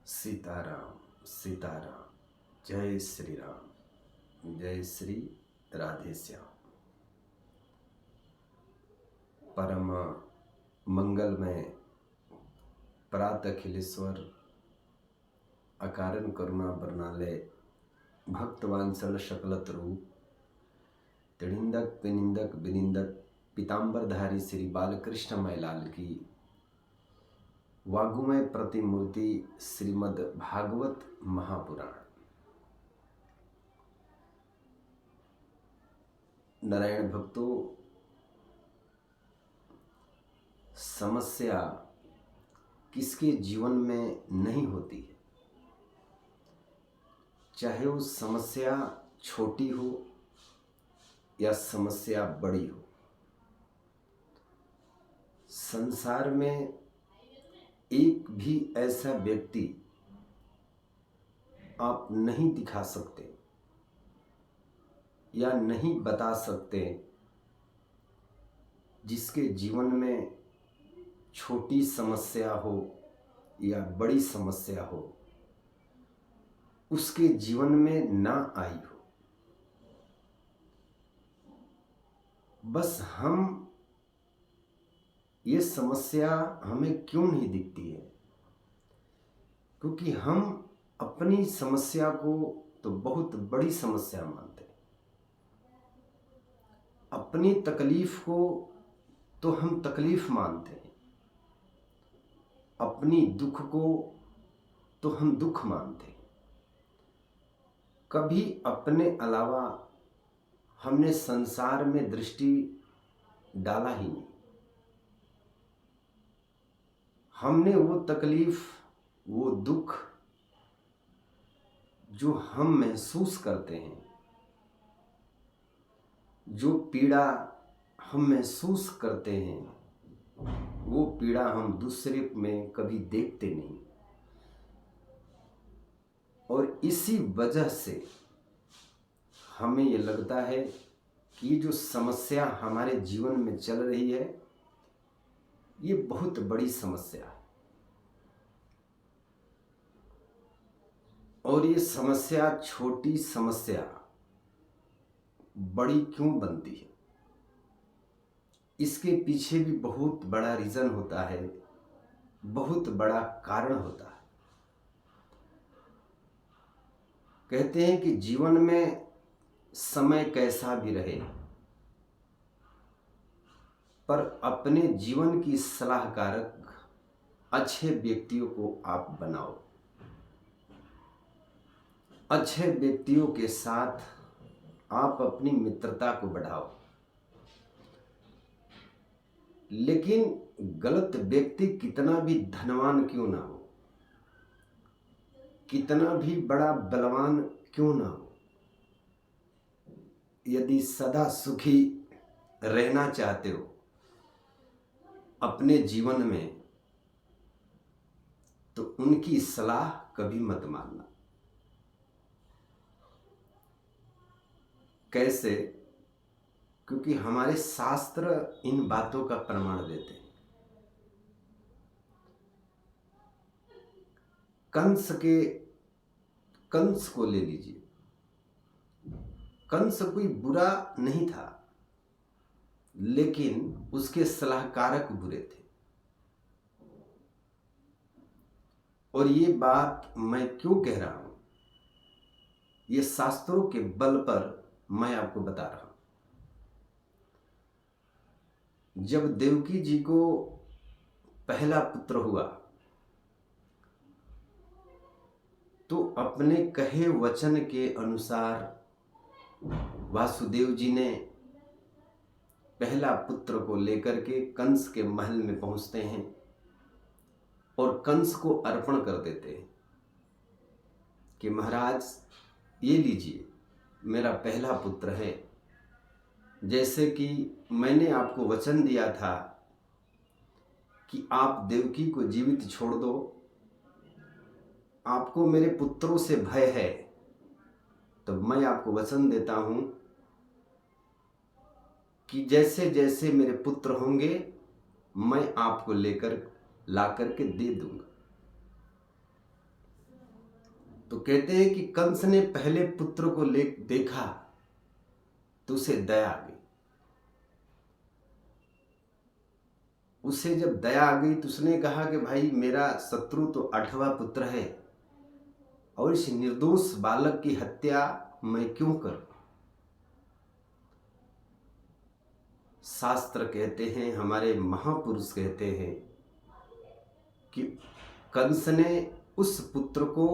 सीताराम सीताराम। जय श्री राम, जय श्री राधे श्याम। परम मंगलमय प्रात अखिलेश्वर अकारण करुणा बरनालय भक्तवांसल शकलत रूप तिणिंदक पिनिंदक बिनिंदक पीताम्बरधारी श्री बालकृष्ण मैलाल की वागुमय प्रतिमूर्ति श्रीमद् भागवत महापुराण। नारायण भक्तों, समस्या किसके जीवन में नहीं होती है, चाहे वो समस्या छोटी हो या समस्या बड़ी हो। संसार में एक भी ऐसा व्यक्ति आप नहीं दिखा सकते या नहीं बता सकते जिसके जीवन में छोटी समस्या हो या बड़ी समस्या हो, उसके जीवन में ना आई हो। बस हम ये समस्या हमें क्यों नहीं दिखती है, क्योंकि हम अपनी समस्या को तो बहुत बड़ी समस्या मानते हैं। अपनी तकलीफ को तो हम तकलीफ मानते हैं, अपनी दुख को तो हम दुख मानते हैं। कभी अपने अलावा हमने संसार में दृष्टि डाला ही नहीं। हमने वो तकलीफ, वो दुख जो हम महसूस करते हैं, जो पीड़ा हम महसूस करते हैं, वो पीड़ा हम दूसरे में कभी देखते नहीं। और इसी वजह से हमें ये लगता है कि जो समस्या हमारे जीवन में चल रही है, ये बहुत बड़ी समस्या है। और ये समस्या, छोटी समस्या बड़ी क्यों बनती है, इसके पीछे भी बहुत बड़ा रीज़न होता है, बहुत बड़ा कारण होता है। कहते हैं कि जीवन में समय कैसा भी रहे, पर अपने जीवन की सलाहकारक अच्छे व्यक्तियों को आप बनाओ। अच्छे व्यक्तियों के साथ आप अपनी मित्रता को बढ़ाओ। लेकिन गलत व्यक्ति कितना भी धनवान क्यों ना हो, कितना भी बड़ा बलवान क्यों ना हो, यदि सदा सुखी रहना चाहते हो अपने जीवन में, तो उनकी सलाह कभी मत मानना। कैसे? क्योंकि हमारे शास्त्र इन बातों का प्रमाण देते हैं। कंस को ले लीजिए। कंस कोई बुरा नहीं था, लेकिन उसके सलाहकारक बुरे थे। और ये बात मैं क्यों कह रहा हूं, ये शास्त्रों के बल पर मैं आपको बता रहा हूं। जब देवकी जी को पहला पुत्र हुआ, तो अपने कहे वचन के अनुसार वासुदेव जी ने पहला पुत्र को लेकर के कंस के महल में पहुंचते हैं और कंस को अर्पण कर देते हैं कि महाराज, ये लीजिए, मेरा पहला पुत्र है। जैसे कि मैंने आपको वचन दिया था कि आप देवकी को जीवित छोड़ दो, आपको मेरे पुत्रों से भय है, तो मैं आपको वचन देता हूं कि जैसे जैसे मेरे पुत्र होंगे, मैं आपको ला करके दे दूंगा। तो कहते हैं कि कंस ने पहले पुत्र को देखा तो उसे दया आ गई। उसे जब दया आ गई तो उसने कहा कि भाई मेरा शत्रु तो 8वां पुत्र है और इस निर्दोष बालक की हत्या मैं क्यों करूं। शास्त्र कहते हैं, हमारे महापुरुष कहते हैं कि कंस ने उस पुत्र को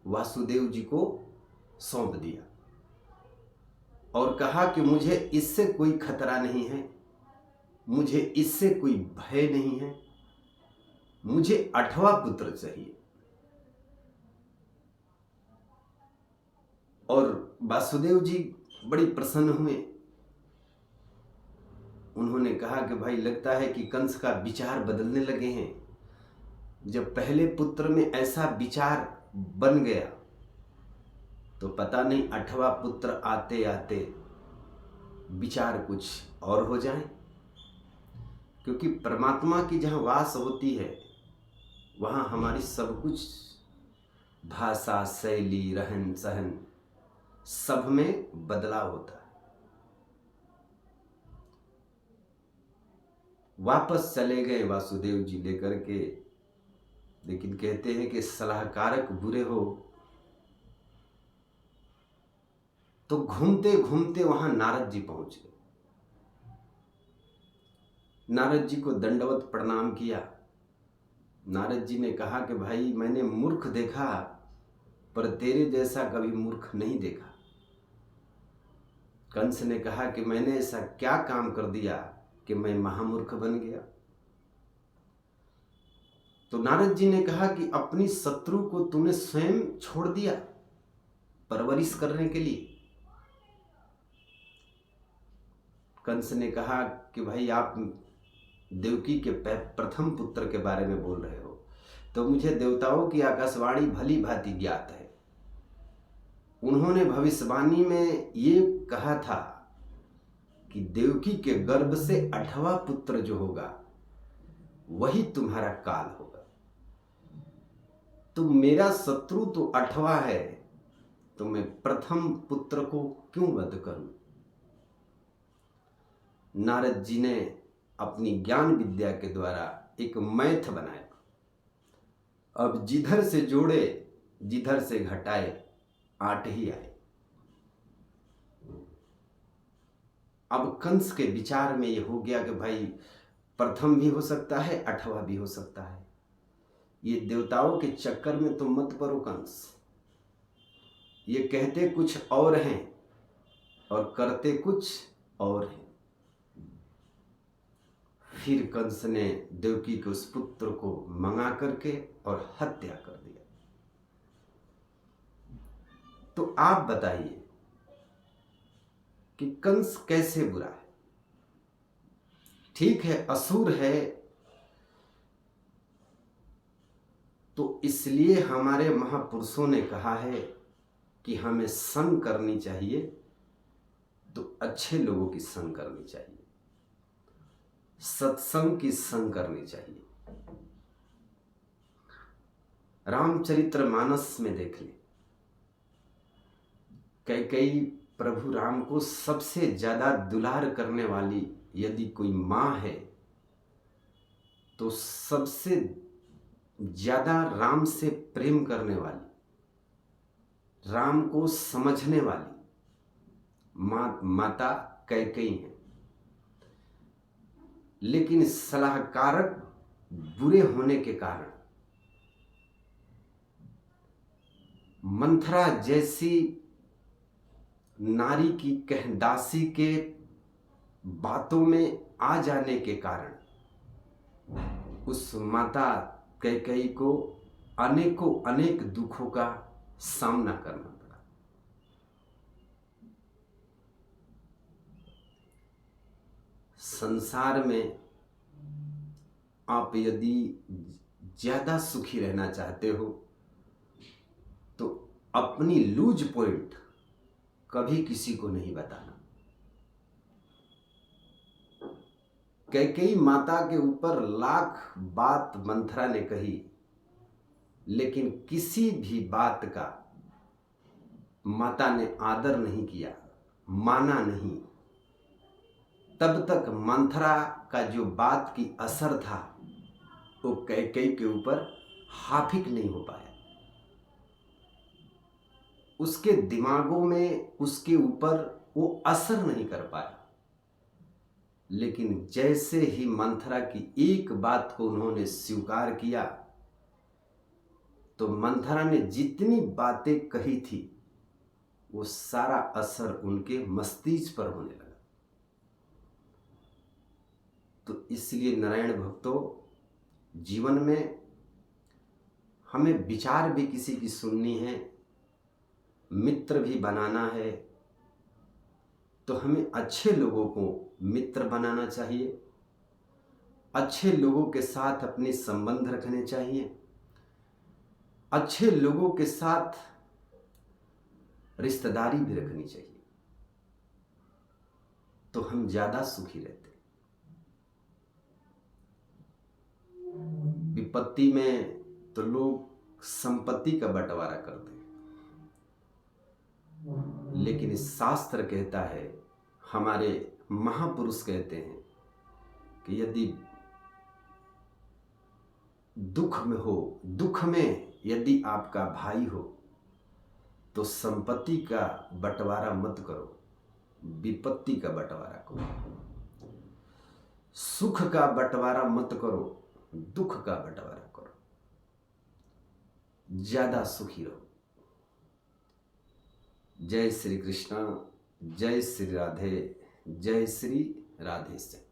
वासुदेव जी को सौंप दिया और कहा कि मुझे इससे कोई खतरा नहीं है, मुझे इससे कोई भय नहीं है, मुझे 8वां पुत्र चाहिए। और वासुदेव जी बड़ी प्रसन्न हुए। उन्होंने कहा कि भाई लगता है कि कंस का विचार बदलने लगे हैं। जब पहले पुत्र में ऐसा विचार बन गया तो पता नहीं 8वां पुत्र आते आते विचार कुछ और हो जाए, क्योंकि परमात्मा की जहाँ वास होती है वहाँ हमारी सब कुछ भाषा, शैली, रहन सहन सब में बदलाव होता है। वापस चले गए वासुदेव जी लेकर के, लेकिन कहते हैं कि सलाहकारक बुरे हो तो घूमते घूमते वहां नारद जी पहुंच गए। नारद जी को दंडवत प्रणाम किया। नारद जी ने कहा कि भाई मैंने मूर्ख देखा पर तेरे जैसा कभी मूर्ख नहीं देखा। कंस ने कहा कि मैंने ऐसा क्या काम कर दिया कि मैं महामूर्ख बन गया। तो नारद जी ने कहा कि अपनी शत्रु को तूने स्वयं छोड़ दिया परवरिश करने के लिए। कंस ने कहा कि भाई आप देवकी के प्रथम पुत्र के बारे में बोल रहे हो तो मुझे देवताओं की आकाशवाणी भली भांति ज्ञात है। उन्होंने भविष्यवाणी में ये कहा था कि देवकी के गर्भ से 8वां पुत्र जो होगा वही तुम्हारा काल होगा। तो मेरा शत्रु तो 8वां है तो मैं प्रथम पुत्र को क्यों वध करूं। नारद जी ने अपनी ज्ञान विद्या के द्वारा एक मैथ बनाया। अब जिधर से जोड़े जिधर से घटाए 8 ही आए। अब कंस के विचार में ये हो गया कि भाई प्रथम भी हो सकता है 8वां भी हो सकता है। ये देवताओं के चक्कर में तुम मत पड़ो कंस। ये कहते कुछ और हैं और करते कुछ और हैं। फिर कंस ने देवकी के उस पुत्र को मंगा करके और हत्या कर दिया। तो आप बताइए कि कंस कैसे बुरा है। ठीक है असुर है तो इसलिए हमारे महापुरुषों ने कहा है कि हमें संग करनी चाहिए तो अच्छे लोगों की संग करनी चाहिए, सत्संग की संग करनी चाहिए। रामचरितमानस में देख ले, कैकेयी प्रभु राम को सबसे ज्यादा दुलार करने वाली यदि कोई मां है तो सबसे ज्यादा राम से प्रेम करने वाली, राम को समझने वाली माता कैकेयी है। लेकिन सलाहकारक बुरे होने के कारण मंथरा जैसी नारी की कहदासी के बातों में आ जाने के कारण उस माता कैकेयी को अनेकों अनेक दुखों का सामना करना पड़ा। संसार में आप यदि ज्यादा सुखी रहना चाहते हो तो अपनी लूज पॉइंट कभी किसी को नहीं बताना। कैकेयी माता के ऊपर लाख बात मंथरा ने कही लेकिन किसी भी बात का माता ने आदर नहीं किया, माना नहीं, तब तक मंथरा का जो बात की असर था वो कैकेयी के ऊपर हाफिक नहीं हो पाया। उसके दिमागों में उसके ऊपर वो असर नहीं कर पाया। लेकिन जैसे ही मंथरा की एक बात को उन्होंने स्वीकार किया तो मंथरा ने जितनी बातें कही थी वो सारा असर उनके मस्तिष्क पर होने लगा। तो इसलिए नारायण भक्तों, जीवन में हमें विचार भी किसी की सुननी है, मित्र भी बनाना है, तो हमें अच्छे लोगों को मित्र बनाना चाहिए, अच्छे लोगों के साथ अपने संबंध रखने चाहिए, अच्छे लोगों के साथ रिश्तेदारी भी रखनी चाहिए, तो हम ज्यादा सुखी रहते। विपत्ति में तो लोग संपत्ति का बंटवारा करते हैं, लेकिन इस शास्त्र कहता है, हमारे महापुरुष कहते हैं कि यदि दुख में हो, दुख में यदि आपका भाई हो तो संपत्ति का बंटवारा मत करो, विपत्ति का बंटवारा करो। सुख का बंटवारा मत करो, दुख का बंटवारा करो, ज्यादा सुखी रहो। जय श्री कृष्णा, जय श्री राधे, जय श्री राधे श्याम।